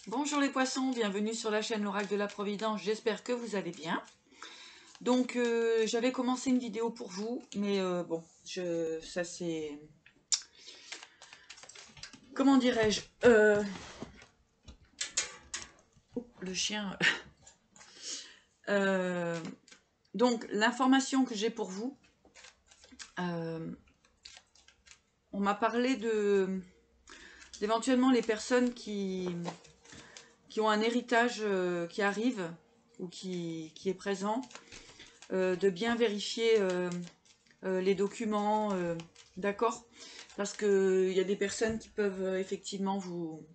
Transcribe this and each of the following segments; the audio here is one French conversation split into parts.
Bonjour les poissons, bienvenue sur la chaîne l'Oracle de la Providence, j'espère que vous allez bien. Donc j'avais commencé une vidéo pour vous, mais bon, ça c'est... Comment dirais-je le chien... donc l'information que j'ai pour vous, on m'a parlé d'éventuellement les personnes qui ont un héritage qui arrive ou qui est présent, de bien vérifier les documents, d'accord, parce que il y a des personnes qui peuvent effectivement vous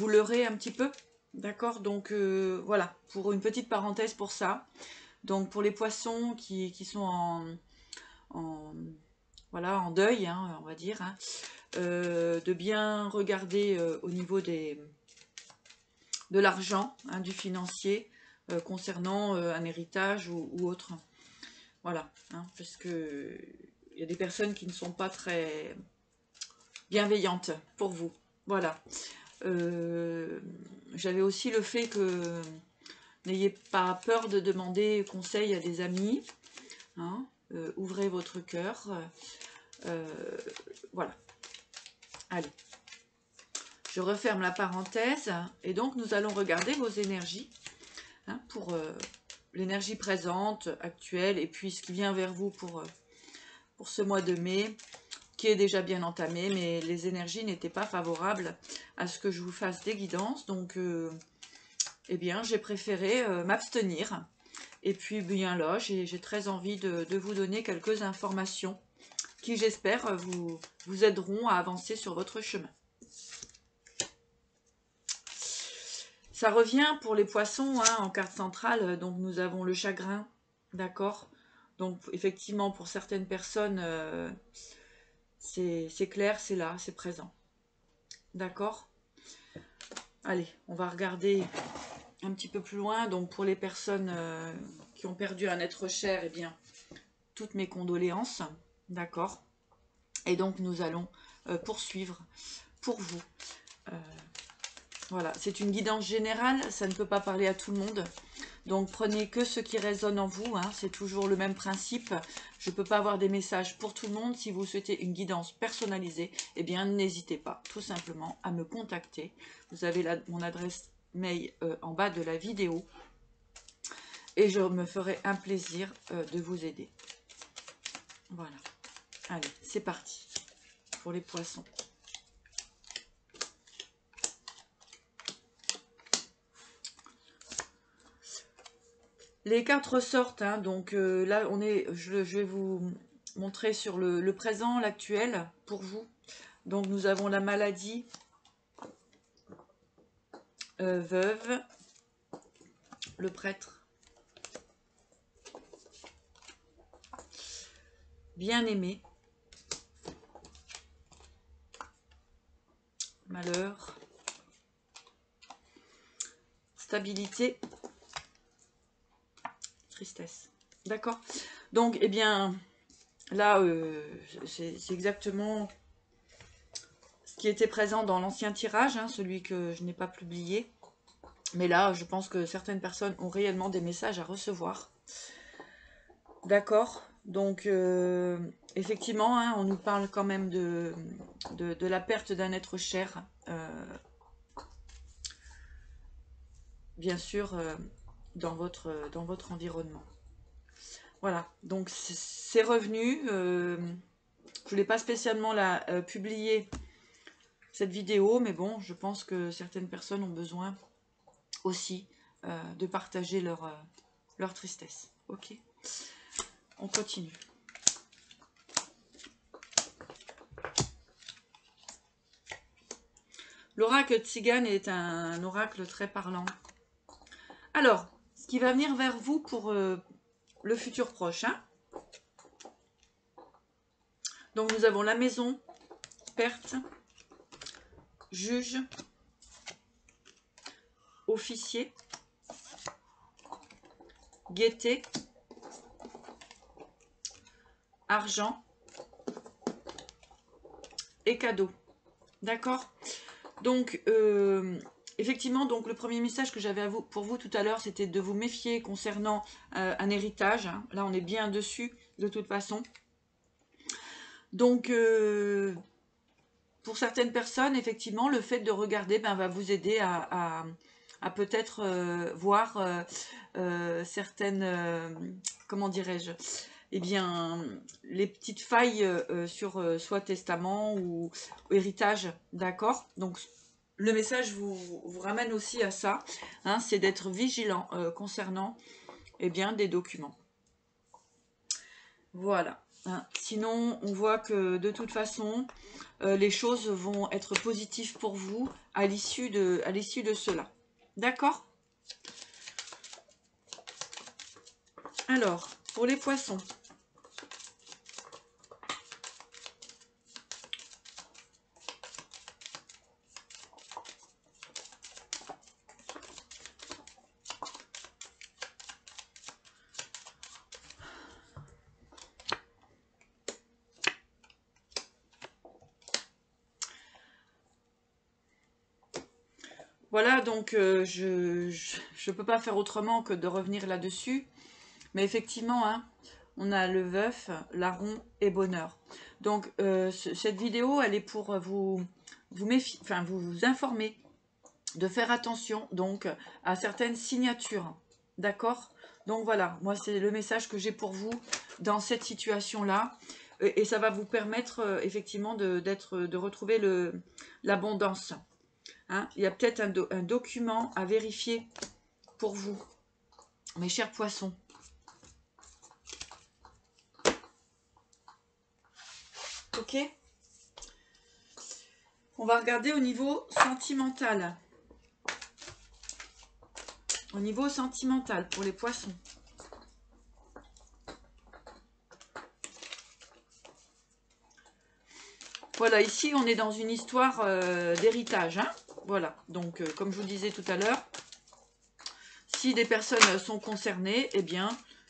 leurrer un petit peu, d'accord. Donc voilà, pour une petite parenthèse pour ça. Donc pour les poissons qui sont voilà, en deuil, hein, on va dire, hein, de bien regarder au niveau de l'argent, hein, du financier, concernant un héritage ou autre. Voilà, hein, parce que il y a des personnes qui ne sont pas très bienveillantes pour vous. Voilà. J'avais aussi le fait que n'ayez pas peur de demander conseil à des amis. Hein, ouvrez votre cœur. Voilà. Allez. Je referme la parenthèse. Et donc, nous allons regarder vos énergies. Hein, pour l'énergie présente, actuelle, et puis ce qui vient vers vous pour ce mois de mai, qui est déjà bien entamé, mais les énergies n'étaient pas favorables à ce que je vous fasse des guidances, donc eh bien j'ai préféré m'abstenir. Et puis bien là, j'ai très envie de vous donner quelques informations qui, j'espère, vous aideront à avancer sur votre chemin. Ça revient pour les poissons, hein, en carte centrale, donc nous avons le chagrin, d'accord. Donc effectivement, pour certaines personnes, c'est clair, c'est là, c'est présent. D'accord. Allez, on va regarder un petit peu plus loin. Donc pour les personnes qui ont perdu un être cher, eh bien, toutes mes condoléances, d'accord. Et donc nous allons poursuivre pour vous. Voilà, c'est une guidance générale, ça ne peut pas parler à tout le monde. Donc prenez que ce qui résonne en vous, hein, c'est toujours le même principe. Je ne peux pas avoir des messages pour tout le monde. Si vous souhaitez une guidance personnalisée, eh bien n'hésitez pas tout simplement à me contacter. Vous avez mon adresse mail en bas de la vidéo. Et je me ferai un plaisir de vous aider. Voilà. Allez, c'est parti pour les poissons. Les cartes ressortent, hein, donc là je vais vous montrer sur le présent, l'actuel pour vous. Donc nous avons la maladie, veuve, le prêtre, bien-aimé, malheur, stabilité, tristesse. D'accord. Donc eh bien là c'est exactement ce qui était présent dans l'ancien tirage, hein, celui que je n'ai pas publié. Mais là, je pense que certaines personnes ont réellement des messages à recevoir. D'accord. Donc, effectivement, hein, on nous parle quand même de la perte d'un être cher. Bien sûr, dans votre environnement. Voilà. Donc, c'est revenu. Je ne voulais pas spécialement publier cette vidéo, mais bon, je pense que certaines personnes ont besoin aussi de partager leur tristesse. Ok, on continue. L'oracle Tzigane est un oracle très parlant. Alors, ce qui va venir vers vous pour le futur proche. Hein. Donc nous avons la maison, perte, juge, officier, gaieté, argent et cadeau. D'accord? Donc, effectivement, donc le premier message que j'avais pour vous tout à l'heure, c'était de vous méfier concernant un héritage. Hein. Là, on est bien dessus, de toute façon. Donc, pour certaines personnes, effectivement, le fait de regarder va vous aider à peut-être voir certaines, comment dirais-je, eh bien, les petites failles sur soit testament ou héritage, d'accord? Donc, le message vous ramène aussi à ça, hein, c'est d'être vigilant concernant eh bien, des documents. Voilà. Hein. Sinon, on voit que de toute façon, les choses vont être positives pour vous à l'issue de cela. D'accord? Alors, pour les poissons. Voilà, donc je ne peux pas faire autrement que de revenir là-dessus. Mais effectivement, hein, on a le veuf, larron et bonheur. Donc, cette vidéo, elle est pour vous informer, de faire attention donc à certaines signatures. D'accord? Donc voilà, moi c'est le message que j'ai pour vous dans cette situation-là. Et ça va vous permettre effectivement de retrouver l'abondance. Hein, il y a peut-être un document à vérifier pour vous, mes chers poissons. Ok? On va regarder au niveau sentimental. Au niveau sentimental pour les poissons. Voilà, ici on est dans une histoire d'héritage. Hein, voilà, donc comme je vous disais tout à l'heure, si des personnes sont concernées, eh bien,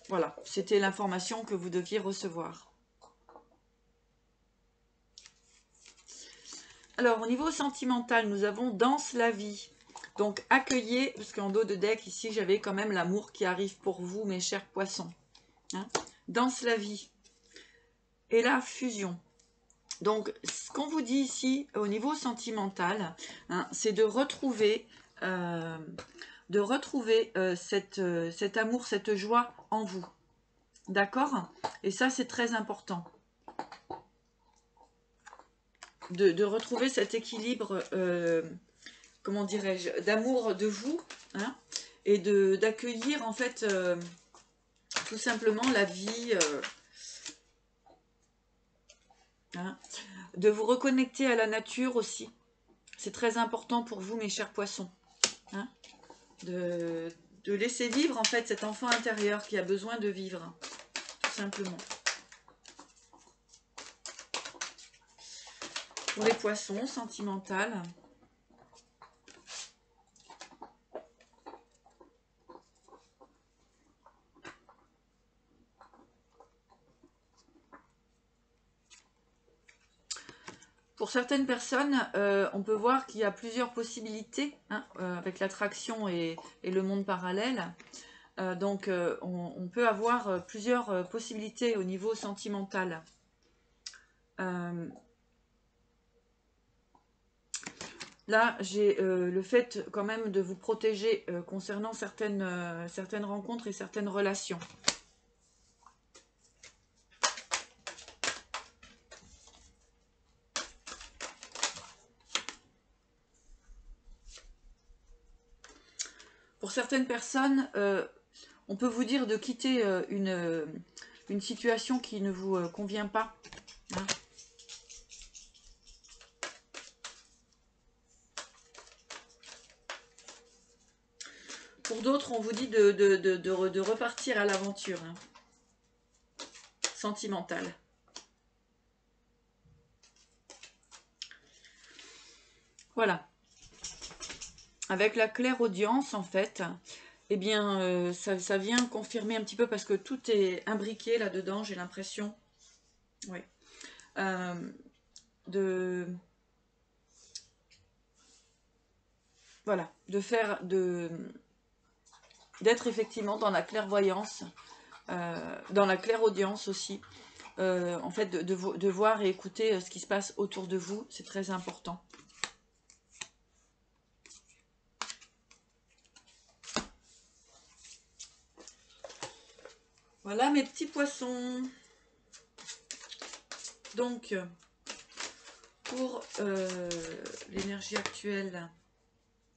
voilà, c'était l'information que vous deviez recevoir. Alors, au niveau sentimental, nous avons Danse la vie. Donc, accueillez, parce qu'en dos de deck, ici, j'avais quand même l'amour qui arrive pour vous, mes chers poissons. Hein, Danse la vie. Et la fusion. Donc, ce qu'on vous dit ici, au niveau sentimental, hein, c'est de retrouver cet amour, cette joie en vous. D'accord? Et ça, c'est très important. De retrouver cet équilibre, comment dirais-je, d'amour de vous, hein, et d'accueillir, en fait, tout simplement la vie, hein, de vous reconnecter à la nature aussi. C'est très important pour vous, mes chers poissons. Hein, de laisser vivre, en fait, cet enfant intérieur qui a besoin de vivre, tout simplement. Pour les poissons, sentimental. Pour certaines personnes, on peut voir qu'il y a plusieurs possibilités, hein, avec l'attraction et le monde parallèle. Donc, on peut avoir plusieurs possibilités au niveau sentimental. Là, j'ai le fait quand même de vous protéger concernant certaines rencontres et certaines relations. Pour certaines personnes, on peut vous dire de quitter une situation qui ne vous convient pas. Hein. Pour d'autres, on vous dit de repartir à l'aventure, hein, sentimentale. Voilà. Avec la clairaudience, en fait, eh bien, ça vient confirmer un petit peu parce que tout est imbriqué là-dedans, j'ai l'impression. Oui. voilà, d'être effectivement dans la clairvoyance, dans la clairaudience aussi. En fait, de voir et écouter ce qui se passe autour de vous, c'est très important. Voilà mes petits poissons. Donc, pour l'énergie actuelle,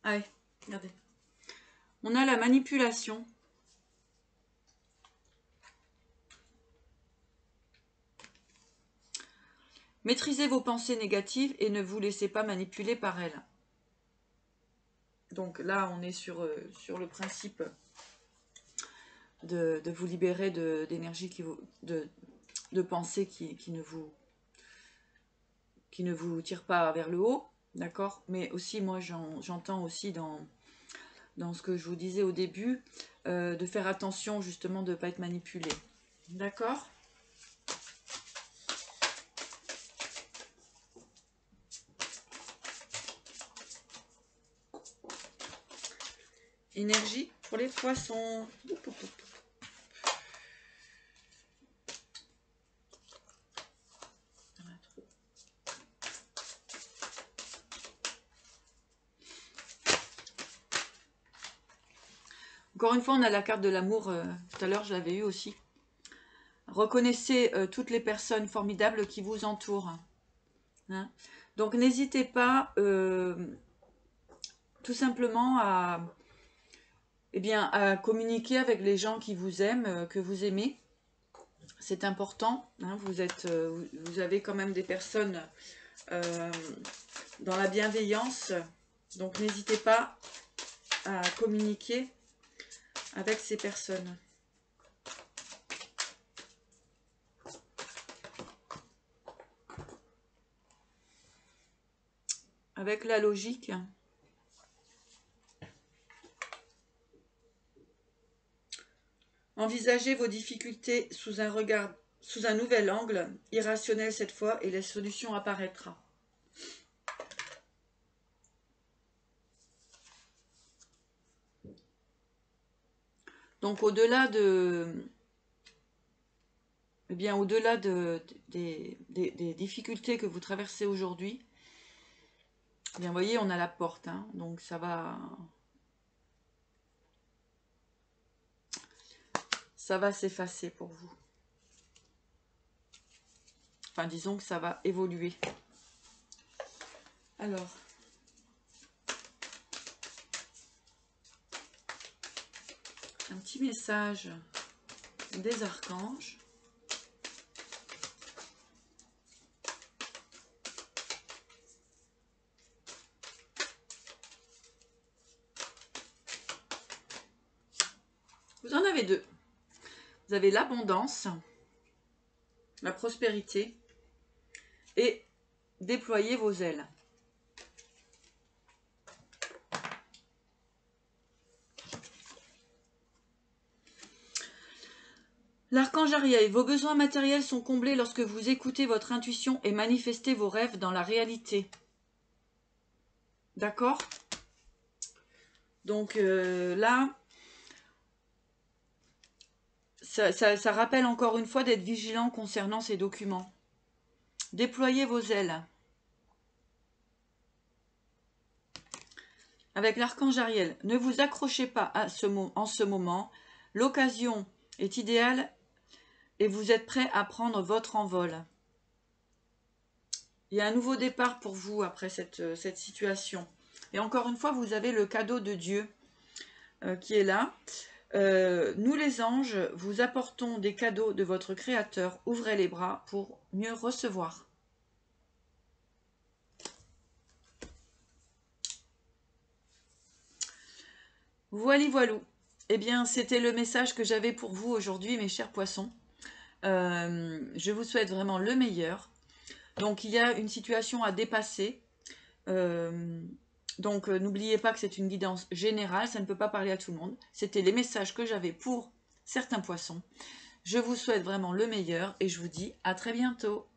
ah ouais, regardez, on a la manipulation. Maîtrisez vos pensées négatives et ne vous laissez pas manipuler par elles. Donc là, on est sur le principe de vous libérer d'énergie, de pensées qui ne vous tire pas vers le haut, d'accord? Mais aussi, moi, j'entends aussi dans ce que je vous disais au début, de faire attention justement de ne pas être manipulé, d'accord? Énergie pour les poissons. Encore une fois, on a la carte de l'amour. Tout à l'heure, je l'avais eu aussi. Reconnaissez toutes les personnes formidables qui vous entourent. Hein? Donc, n'hésitez pas tout simplement à communiquer avec les gens qui vous aiment, que vous aimez. C'est important. Hein? Vous avez quand même des personnes dans la bienveillance. Donc, n'hésitez pas à communiquer avec ces personnes. Avec la logique. Envisagez vos difficultés sous un nouvel angle, irrationnel cette fois, et la solution apparaîtra. Donc au-delà au-delà des difficultés que vous traversez aujourd'hui, vous voyez, on a la porte, hein, donc ça va s'effacer pour vous. Enfin, disons que ça va évoluer. Alors, un petit message des archanges. Vous en avez deux. Vous avez l'abondance, la prospérité et déployer vos ailes. L'archange Ariel, vos besoins matériels sont comblés lorsque vous écoutez votre intuition et manifestez vos rêves dans la réalité. D'accord? Donc là, ça rappelle encore une fois d'être vigilant concernant ces documents. Déployez vos ailes. Avec l'archange Ariel, ne vous accrochez pas en ce moment. L'occasion est idéale et vous êtes prêt à prendre votre envol. Il y a un nouveau départ pour vous après cette situation. Et encore une fois, vous avez le cadeau de Dieu qui est là. Nous les anges, vous apportons des cadeaux de votre Créateur. Ouvrez les bras pour mieux recevoir. Voilou. Eh bien, c'était le message que j'avais pour vous aujourd'hui, mes chers poissons. Je vous souhaite vraiment le meilleur. Donc, il y a une situation à dépasser. Donc, n'oubliez pas que c'est une guidance générale. Ça ne peut pas parler à tout le monde. C'était les messages que j'avais pour certains poissons. Je vous souhaite vraiment le meilleur et je vous dis à très bientôt.